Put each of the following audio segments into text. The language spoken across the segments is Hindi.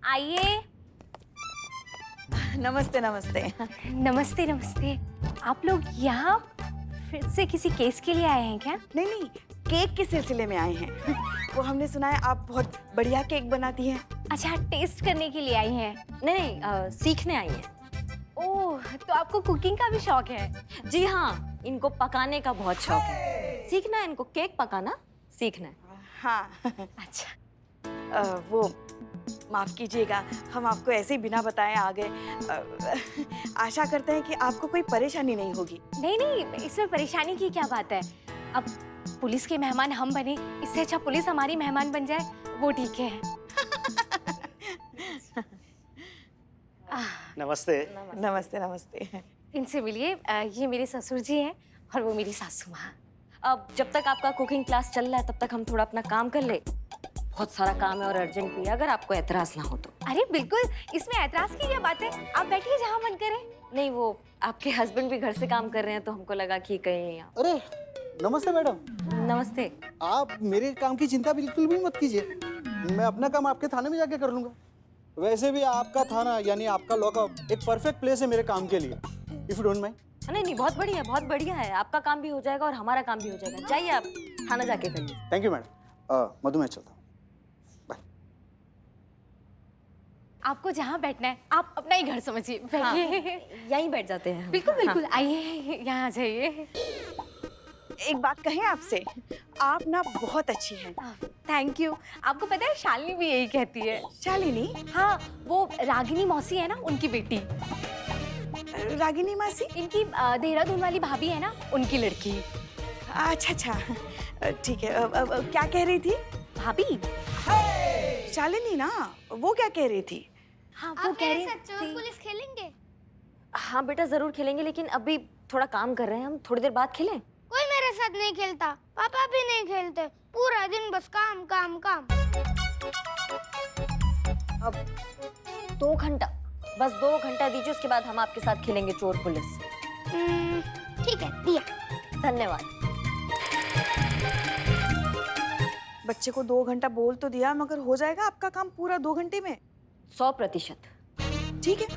आइए। नमस्ते नमस्ते। नमस्ते नमस्ते। आप लोग यहाँ फिर से किसी केस के लिए आए हैं क्या? नहीं नहीं, केक के सिलसिले में आए हैं। वो हमने सुना है आप बहुत बढ़िया केक बनाती हैं। अच्छा, टेस्ट करने के लिए आई हैं? नहीं, सीखने आई है। ओह, तो आपको कुकिंग का भी शौक है? जी हाँ, इनको पकाने का बहुत शौक है। सीखना है इनको, केक पकाना सीखना है। हाँ। अच्छा। वो माफ कीजिएगा, हम आपको ऐसे ही बिना बताए आ गए। आशा करते हैं कि आपको कोई परेशानी नहीं होगी। नहीं नहीं, इसमें परेशानी की क्या बात है। अब पुलिस के मेहमान हम बने, इससे अच्छा पुलिस हमारी मेहमान बन जाए, वो ठीक है। नमस्ते। नमस्ते नमस्ते। इनसे मिलिए, ये मेरे ससुर जी हैं और वो मेरी सासू माँ। अब जब तक आपका कुकिंग क्लास चल रहा है तब तक हम थोड़ा अपना काम कर ले। बहुत सारा काम है और अर्जेंट भी है, अगर आपको एतराज ना हो तो। अरे बिल्कुल, इसमें ऐतराज की क्या बात है, आप बैठिए जहाँ मन करे। नहीं, वो आपके हस्बैंड भी घर से काम कर रहे हैं तो हमको लगा कि कहीं। अरे नमस्ते मैडम। नमस्ते। आप मेरे काम की चिंता बिल्कुल भी मत कीजिए, मैं अपना काम आपके थाने में जाके कर लूंगा। वैसे भी आपका थाना यानी आपका लॉकअप एक परफेक्ट प्लेस है मेरे काम के लिए, इफ यू डोंट माइंड। नहीं नहीं, बहुत बढ़िया, बहुत बढ़िया है। आपका काम भी हो जाएगा और हमारा काम भी हो जाएगा। जाइए, आप थाना जाके करिए। Thank you madam. मधु, मैं चलता हूँ। आपको जहाँ बैठना है आप अपना ही घर समझिए, बैठिए। यहीं बैठ जाते हैं हम। बिल्कुल बिल्कुल, आइए यहाँ आ जाइए। एक बात कहें आपसे, आप ना बहुत अच्छी हैं। Thank you. आपको पता है शालिनी भी यही कहती है। शालिनी? हाँ, वो रागिनी मौसी है ना, उनकी बेटी। रागिनी मासी? इनकी देहरादून वाली भाभी है ना, उनकी लड़की। अच्छा अच्छा, ठीक है। क्या कह रही थी? भाभी? शालिनी ना, वो क्या कह रही थी? हाँ, वो कह रही चोर पुलिस खेलेंगे? हाँ बेटा, जरूर खेलेंगे, लेकिन अभी थोड़ा काम कर रहे हैं हम। थोड़ी देर बाद खेलें। कोई मेरे साथ नहीं खेलता, पापा भी नहीं खेलते, पूरा दिन बस काम काम काम। अब 2 घंटा, बस 2 घंटा दीजिए, उसके बाद हम आपके साथ खेलेंगे चोर पुलिस। ठीक है, दिया। धन्यवाद। बच्चे को 2 घंटा बोल तो दिया, मगर हो जाएगा आपका काम पूरा 2 घंटे में? 100%। ठीक है।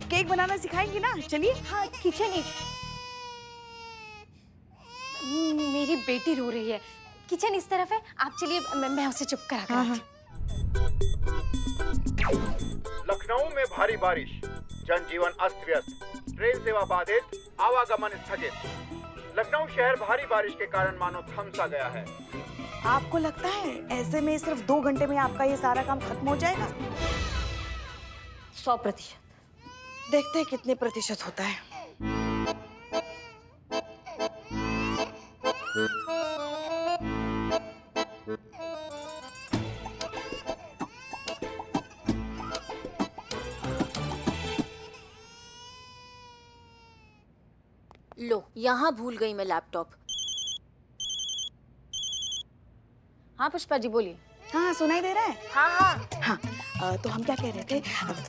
केक बनाना सिखाएंगी ना? चलिए। हाँ, किचन ही। मेरी बेटी रो रही है, किचन इस तरफ है, आप चलिए, मैं उसे चुप करा कर आती हूँ। लखनऊ में भारी बारिश, जनजीवन अस्त व्यस्त, ट्रेन सेवा बाधित, आवागमन स्थगित। लखनऊ शहर भारी बारिश के कारण मानो थम सा गया है। आपको लगता है ऐसे में सिर्फ 2 घंटे में आपका ये सारा काम खत्म हो जाएगा? 100%। देखते हैं कितने प्रतिशत होता है। लो, यहाँ भूल गई मैं लैपटॉप। हाँ पुष्पा जी, बोलिए। हाँ, सुनाई दे रहा है? हाँ। हाँ, तो हम क्या कह रहे थे,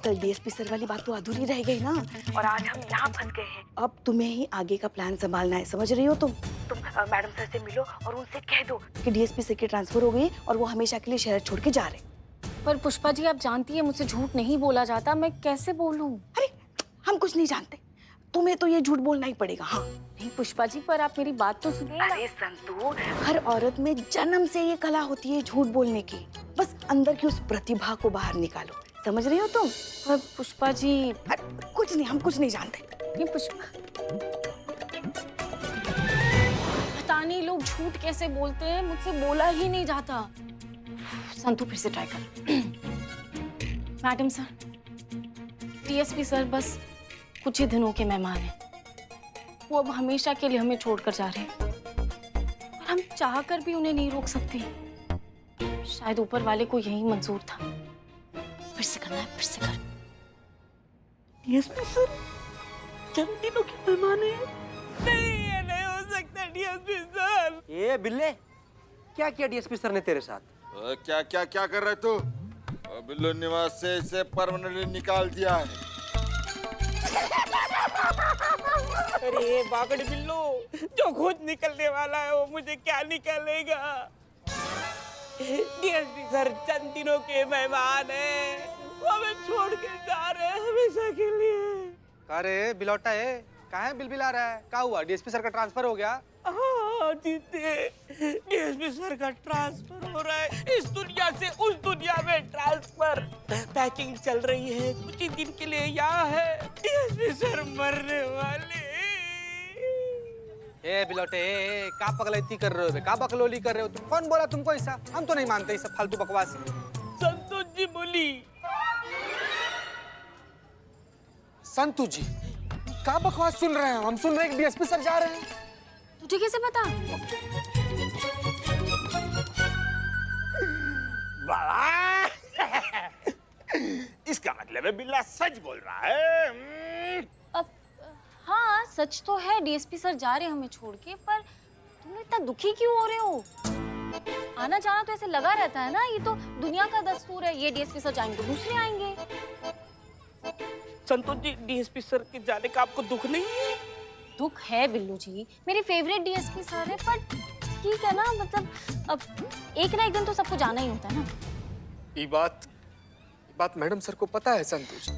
कल डीएसपी सर वाली बात तो अधूरी रह गई ना, और आज हम यहाँ फंस गए हैं। अब तुम्हें ही आगे का प्लान संभालना है, समझ रही हो तुम? मैडम सर से मिलो और उनसे कह दो कि डीएसपी सर की ट्रांसफर हो गई और वो हमेशा के लिए शहर छोड़ के जा रहे। पर पुष्पा जी, आप जानती है मुझसे झूठ नहीं बोला जाता, मैं कैसे बोलूं? अरे, हम कुछ नहीं जानते, तुम्हें तो ये झूठ बोलना ही पड़ेगा। हाँ नहीं पुष्पा जी, पर आप मेरी बात तो सुनिए। अरे संतू, हर औरत में जन्म से ये कला होती है झूठ बोलने की, बस अंदर की उस प्रतिभा को बाहर निकालो, समझ रही हो तुम? पर पुष्पा जी। अरे, कुछ नहीं, हम कुछ नहीं जानते। नहीं पुष्पा, पता नहीं लोग झूठ कैसे बोलते हैं, मुझसे बोला ही नहीं जाता। संतू फिर से ट्राई कर। मैडम सर, डीएसपी सर बस कुछ ही दिनों के मेहमान हैं, वो अब हमेशा के लिए हमें छोड़कर जा रहे हैं और हम चाहकर भी उन्हें नहीं रोक सकते। शायद ऊपर वाले को यही मंजूर था। फिर से करना है, फिर से कर। डीएसपी सर जन्मदिनों के मेहमान हैं? नहीं, ये नहीं हो सकता डीएसपी सर। ये बिल्ले, क्या किया डीएसपी सर ने तेरे साथ? क्या क्या क्या कर रहे तू? बिल्लू निवास से इसे परमानेंटली निकाल दिया है। अरे बागड़ बिल्लू, जो खुद निकलने वाला है वो मुझे क्या निकालेगा? डीएसपी सर चंद दिनों के मेहमान हैं, वो हमें छोड़ के जा रहे हैं हमेशा के लिए। अरे बिलौटा है, कहाँ है बिलबिला रहा है? क्या हुआ? डीएसपी सर का ट्रांसफर हो गया? हाँ जीते, डीएसपी सर का ट्रांसफर हो रहा है, इस दुनिया से उस दुनिया में ट्रांसफर। पैकिंग चल रही है, कुछ ही दिन के लिए यहाँ है, डीएसपी सर मरने वाले। ए बिलौटे, का पगलैती कर रहे हो बे? का बकलोली कर रहे हो? तुम कौन बोला तुमको ऐसा? हम तो नहीं मानते ये सब फालतू बकवास। संतोष जी बोली। संतु जी, का बकवास सुन रहे हैं? हम सुन रहे हैं कि डीएसपी सर जा रहे हैं। तुझे कैसे पता? इसका मतलब है बिल्ला सच बोल रहा है। अब हाँ सच तो है, डीएसपी सर जा रहे हैं हमें छोड़ के, पर तुम लोग इतना दुखी क्यों हो रहे हो? आना जाना तो ऐसे लगा रहता है ना, ये तो दुनिया का दस्तूर है। ये डीएसपी सर जाएंगे तो दूसरे आएंगे। संतोष जी, डीएसपी सर के जाने का आपको दुख नहीं है? दुख है बिल्लू जी, मेरे फेवरेट डीएसपी सर है, पर ठीक है ना, मतलब अब एक ना एक दिन तो सबको जाना ही होता है ना। ये बात मैडम सर को पता है संतोष?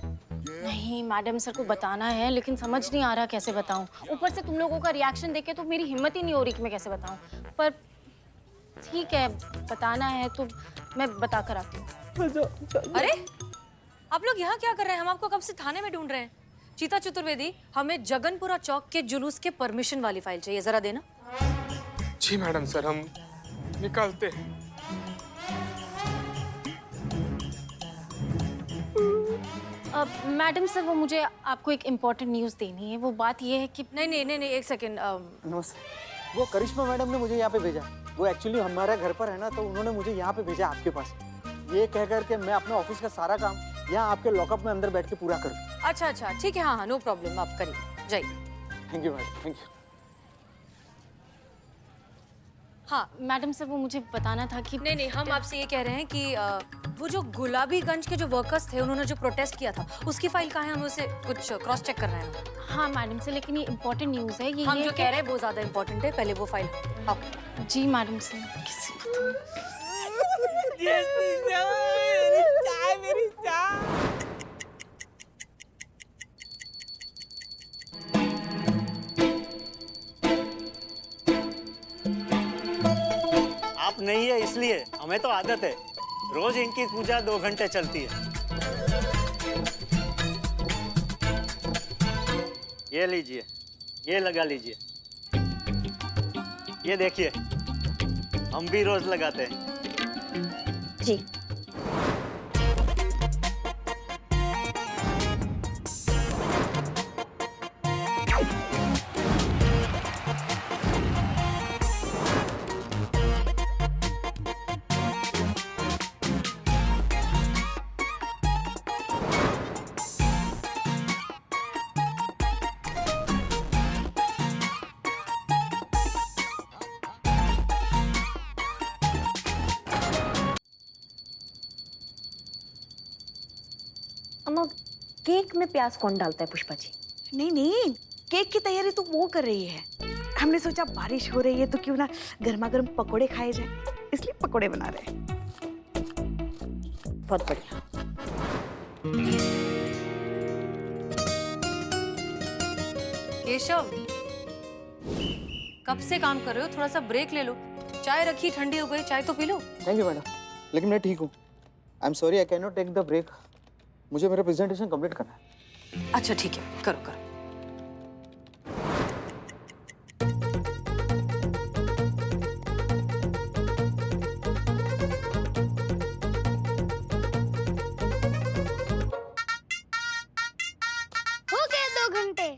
नहीं, मैडम सर को बताना है, लेकिन समझ नहीं आ रहा कैसे बताऊं। ऊपर से तुम लोगों का रिएक्शन देख के तो मेरी हिम्मत ही नहीं हो रही कि मैं कैसे बताऊं। पर ठीक है, बताना है तो मैं बता कर आती हूँ। अरे आप लोग यहाँ क्या कर रहे हैं? हम आपको कब से थाने में ढूंढ रहे हैं। चीता चतुर्वेदी, हमें जगनपुरा चौक के जुलूस के परमिशन वाली फाइल चाहिए, जरा देना। जी मैडम सर, हम निकालते हैं। मैडम सर, वो मुझे आपको एक इम्पोर्टेंट न्यूज़ देनी है। वो बात ये है कि नहीं, एक सेकेंड। नमस्ते। वो करिश्मा मैडम ने मुझे यहाँ पे भेजा। वो एक्चुअली हमारे घर पर है ना, तो उन्होंने मुझे यहाँ पे भेजा आपके पास, ये कह कर के मैं अपने ऑफिस का सारा काम यहाँ आपके लॉकअप में अंदर बैठ के पूरा करूँ। अच्छा ठीक है, हाँ नो प्रॉब्लम, आप करिए, जाइए। Thank you madam, thank you. हाँ मैडम सर, वो मुझे बताना था कि नहीं, हम आपसे ये कह रहे हैं कि वो जो गुलाबीगंज के जो वर्कर्स थे, उन्होंने जो प्रोटेस्ट किया था, उसकी फाइल कहाँ है? हमें उसे कुछ क्रॉस चेक करना है। हाँ मैडम सर, लेकिन ये इम्पोर्टेंट न्यूज़ है। ये हम जो कह रहे हैं वो ज्यादा इम्पोर्टेंट है, पहले वो फाइल आओ। जी मैडम सर, किसी बताऊं? मेरी चाय। आप नहीं है इसलिए, हमें तो आदत है, रोज इनकी पूजा 2 घंटे चलती है। ये लीजिए, ये लगा लीजिए, ये देखिए, हम भी रोज लगाते हैं। जी अम्मा, केक में प्याज कौन डालता है पुष्पा जी? नहीं, केक की तैयारी तो वो कर रही है। हमने सोचा बारिश हो रही है तो क्यों ना गर्मा गर्म पकोड़े खाए जाए, इसलिए पकोड़े बना रहे हैं। बहुत बढ़िया। केशव, कब से काम कर रहे हो? थोड़ा सा ब्रेक ले लो। चाय रखी, ठंडी हो गई, चाय तो पी लो। थैंक यू मैडम, लेकिन मैं ठीक हूँ। I am sorry, I can not take the break. मुझे मेरा प्रेजेंटेशन कंप्लीट करना है। अच्छा ठीक है, करो। हो गए 2 घंटे।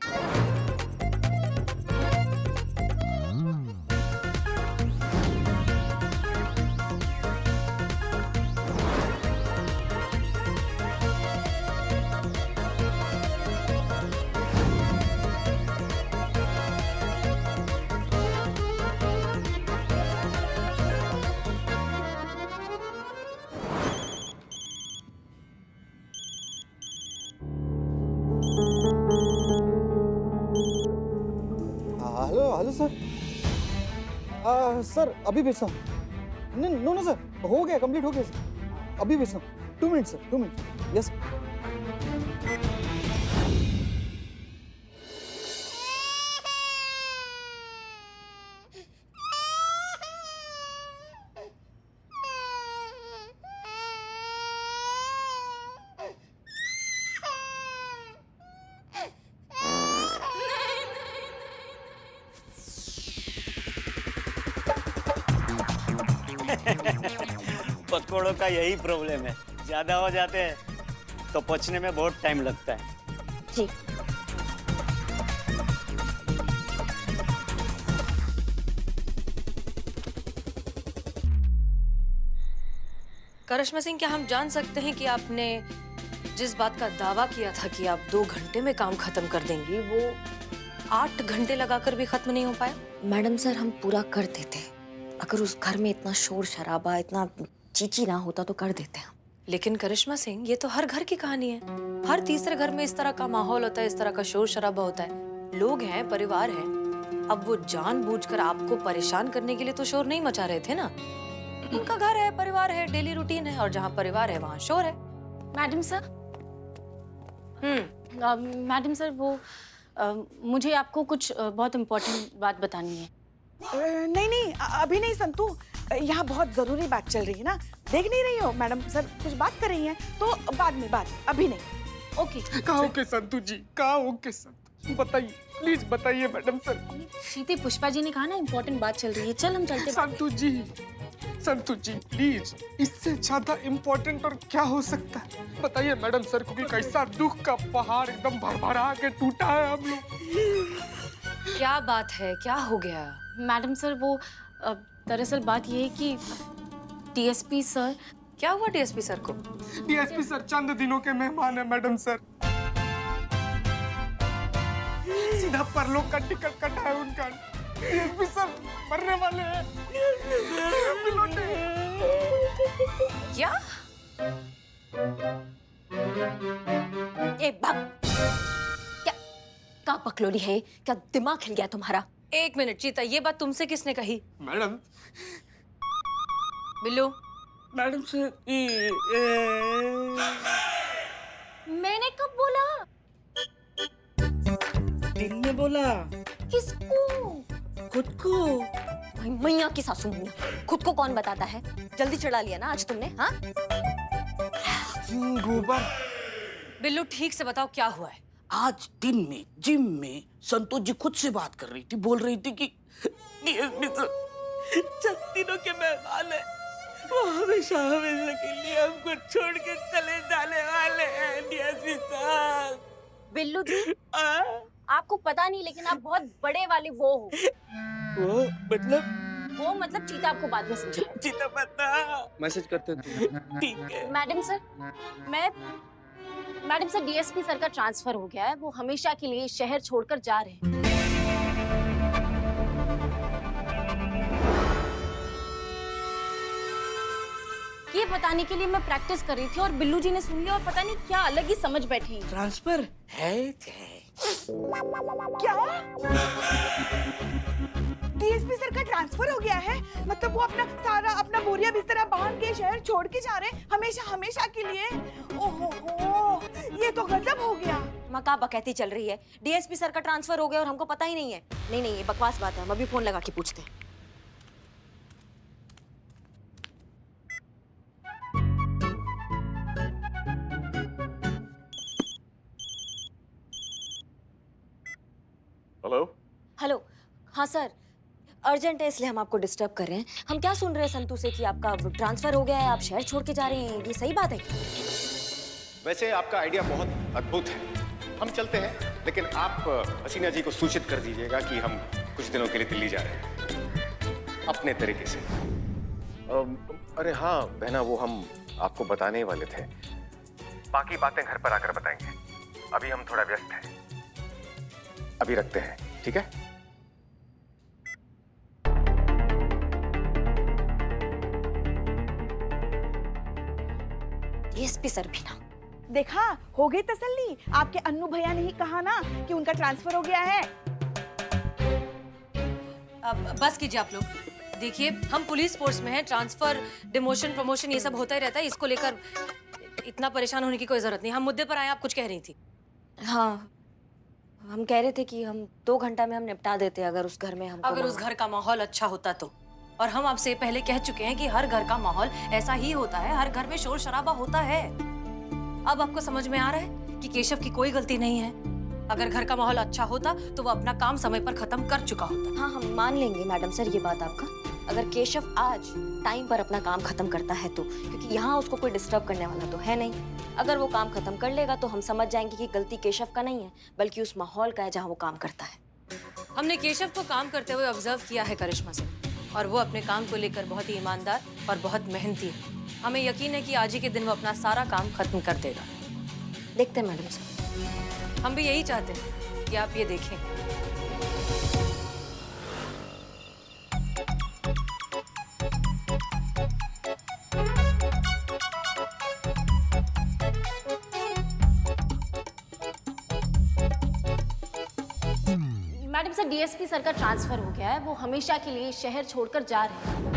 Hello sir. सर अभी भेजता हूँ। नो नो सर, हो गया, कंप्लीट हो गया सर, अभी भेजना, 2 मिनट सर, 2 मिनट, यस। पकौड़ों का यही प्रॉब्लम है, ज्यादा हो जाते हैं तो पचने में बहुत टाइम लगता है। जी। करिश्मा सिंह, क्या हम जान सकते हैं कि आपने जिस बात का दावा किया था कि आप 2 घंटे में काम खत्म कर देंगी, वो 8 घंटे लगाकर भी खत्म नहीं हो पाया? मैडम सर, हम पूरा कर देते। अगर उस घर में इतना शोर शराबा, इतना चीची ना होता तो कर देते हैं। लेकिन करिश्मा सिंह, ये तो हर घर की कहानी है। हर तीसरे घर में इस तरह का माहौल होता है, इस तरह का शोर शराबा होता है। लोग हैं, परिवार है। अब वो जानबूझकर आपको परेशान करने के लिए तो शोर नहीं मचा रहे थे ना। उनका घर है, परिवार है, डेली रूटीन है, और जहाँ परिवार है वहाँ शोर है। मैडम सर, मैडम सर, वो मुझे आपको कुछ बहुत इम्पोर्टेंट बात बतानी है। नहीं नहीं, अभी नहीं संतू, यहाँ बहुत जरूरी बात चल रही है ना, देख नहीं रही हो? मैडम सर कुछ बात कर रही हैं, तो बाद में बात, अभी नहीं। ओके। कहाँ ओके संतू जी, कहाँ ओके संतू, बताइए प्लीज बताइए मैडम सर। सीते पुष्पा जी ने कहा ना इम्पोर्टेंट बात चल रही है, चल हम चलते। संतू जी प्लीज, इससे ज्यादा इम्पोर्टेंट और क्या हो सकता है? बताइए मैडम सर को कि कैसा दुख का पहाड़ एकदम भरभरा के टूटा है हम लोग। क्या बात है, क्या हो गया? मैडम सर, वो दरअसल बात ये है कि डीएसपी सर। क्या हुआ डीएसपी सर को? डीएसपी सर चंद दिनों के मेहमान है मैडम सर, सीधा परलोक का टिकट कटा है उनका। डीएसपी सर मरने वाले हैं। क्या? ए बाप, क्या का पकलोली है? क्या दिमाग हिल गया तुम्हारा? 1 मिनट चीता, ये बात तुमसे किसने कही? मैडम। बिल्लू। मैडम सर, मैंने कब बोला? दिन में बोला। किसको? खुद को। मैया की सासू मैया, खुद को कौन बताता है? जल्दी चढ़ा लिया ना आज तुमने, हाँ? गोबर। बिल्लू, ठीक से बताओ क्या हुआ है? आज दिन में जिम में संतोष जी खुद से बात कर रही थी, बोल रही थी कि डीएसपी सर चंद दिनों के मेहमान है, वो हमेशा हमेशा के लिए हमको छोड़ के चले जाने वाले हैं। DSP sir. बिल्लू जी, आपको पता नहीं, लेकिन आप बहुत बड़े वाले वो हो। वो मतलब चीता आपको बाद में समझाऊंगी। चीता पता मैसेज करते हैं। ठीक है। मैडम सर, डीएसपी सर का ट्रांसफर हो गया है, वो हमेशा के लिए शहर छोड़कर जा रहे हैं। ये बताने के लिए मैं प्रैक्टिस कर रही थी और बिल्लू जी ने सुन लिया और पता नहीं क्या अलग ही समझ बैठी। ट्रांसफर है क्या? डीएसपी सर का ट्रांसफर हो गया है? मतलब वो अपना बोरिया बिस्तरा बांध के शहर छोड़ के जा रहे हैं, हमेशा हमेशा के लिए? ओहो, ये तो गजब हो गया। माँ का बकैती चल रही है, डीएसपी सर का ट्रांसफर हो गया और हमको पता ही नहीं है। नहीं, ये बकवास बात है, हम अभी फोन लगा के पूछते हैं। हेलो, हाँ सर, अर्जेंट है इसलिए हम आपको डिस्टर्ब कर रहे हैं। हम क्या सुन रहे हैं संतू से कि आपका ट्रांसफर हो गया है, आप शहर छोड़ के जा रहे हैं, ये सही बात है क्या? वैसे आपका आइडिया बहुत अद्भुत है, हम चलते हैं, लेकिन आप हसीना जी को सूचित कर दीजिएगा कि हम कुछ दिनों के लिए दिल्ली जा रहे हैं अपने तरीके से। अरे हाँ बहना, वो हम आपको बताने ही वाले थे, बाकी बातें घर पर आकर बताएंगे, अभी हम थोड़ा व्यस्त हैं, अभी रखते हैं, ठीक है? डीएसपी सर भी ना। देखा, हो गई तसल्ली। आपके अन्नू भैया ने ही कहा ना कि उनका ट्रांसफर हो गया है। अब बस कीजिए आप लोग, देखिए, हम पुलिस फोर्स में हैं, ट्रांसफर, डिमोशन, प्रमोशन ये सब होता ही रहता है। इसको लेकर इतना परेशान होने की कोई जरूरत नहीं। हम मुद्दे पर आए, आप कुछ कह रही थी। हाँ, हम कह रहे थे कि हम 2 घंटा में हम निपटा देते अगर उस घर में हमको अगर उस घर का माहौल अच्छा होता तो। और हम आपसे पहले कह चुके हैं कि हर घर का माहौल ऐसा ही होता है, हर घर में शोर शराबा होता है। अब आपको समझ में आ रहा है कि केशव की कोई गलती नहीं है। अगर घर का माहौल अच्छा होता तो वो अपना काम समय पर खत्म कर चुका होता। हाँ, हम मान लेंगे मैडम सर ये बात आपका, अगर केशव आज टाइम पर अपना काम खत्म करता है तो, क्योंकि यहाँ उसको कोई डिस्टर्ब करने वाला तो है नहीं। अगर वो काम खत्म कर लेगा तो हम समझ जाएंगे कि गलती केशव का नहीं है, बल्कि उस माहौल का है जहाँ वो काम करता है। हमने केशव को काम करते हुए ऑब्जर्व किया है करिश्मा से, और वो अपने काम को लेकर बहुत ही ईमानदार और बहुत मेहनती है। हमें यकीन है कि आज ही के दिन वो अपना सारा काम खत्म कर देगा। देखते हैं मैडम सर। हम भी यही चाहते हैं कि आप ये देखें। मैडम सर, डीएसपी सर का ट्रांसफर हो गया है, वो हमेशा के लिए शहर छोड़कर जा रहे हैं।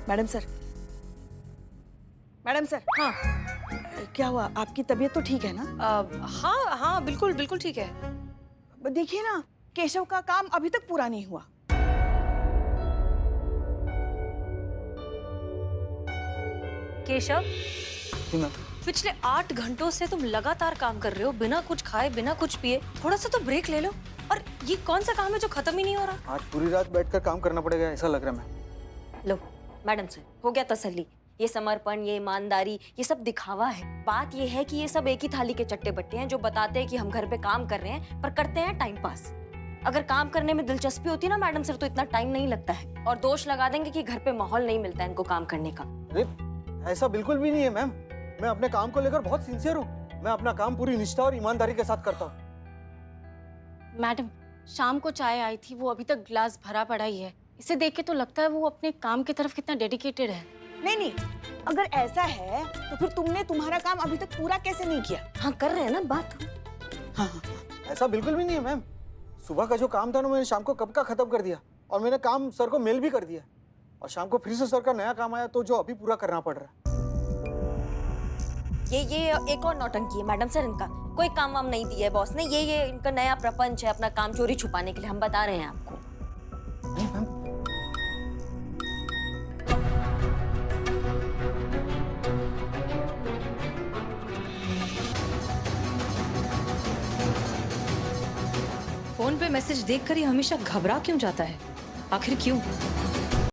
मैडम सर, मैडम सर, हाँ क्या हुआ? आपकी तबीयत तो ठीक है ना? हाँ हाँ, बिल्कुल बिल्कुल ठीक है। देखिए ना, केशव का काम अभी तक पूरा नहीं हुआ। केशव, जी मैम। पिछले 8 घंटों से तुम लगातार काम कर रहे हो, बिना कुछ खाए, बिना कुछ पिए। थोड़ा सा तो ब्रेक ले लो। और ये कौन सा काम है जो खत्म ही नहीं हो रहा? आज पूरी रात बैठकर काम करना पड़ेगा ऐसा लग रहा है मैम। लो मैडम सर, हो गया तसल्ली। ये समर्पण, ये ईमानदारी, ये सब दिखावा है। बात ये है कि ये सब एक ही थाली के चट्टे बट्टे हैं जो बताते हैं कि हम घर पे काम कर रहे हैं, पर करते हैं टाइम पास। अगर काम करने में दिलचस्पी होती ना मैडम सर, तो इतना टाइम नहीं लगता है। और दोष लगा देंगे कि घर पे माहौल नहीं मिलता है इनको काम करने का। अरे ऐसा बिल्कुल भी नहीं है मैम। मैं अपने काम को लेकर बहुत सिंसियर हूँ। मैं अपना काम पूरी निष्ठा और ईमानदारी के साथ करता हूँ। मैडम, शाम को चाय आई थी, वो अभी तक ग्लास भरा पड़ा ही है। इसे देख के तो लगता है वो अपने काम की तरफ कितना डेडिकेटेड है। नहीं नहीं, अगर ऐसा है तो फिर तुमने तुम्हारा काम अभी तक पूरा कैसे नहीं किया? हाँ, कर रहे हैं ना बात। हाँ हाँ, ऐसा बिल्कुल भी नहीं है मैम। सुबह का जो काम था ना, मैंने शाम को कब का खत्म कर दिया, और मैंने काम सर को मेल भी कर दिया। और शाम को फिर से सर का नया काम आया तो जो अभी पूरा करना पड़ रहा है। ये एक और नौटंकी है मैडम सर इनका। कोई काम वाम नहीं दिया है बॉस ने। ये इनका नया प्रपंच है, अपना काम चोरी छुपाने के लिए। हम बता रहे हैं आपको। नहीं मैम, फोन पे मैसेज देखकर ही हमेशा घबरा क्यों जाता है? आखिर क्यों?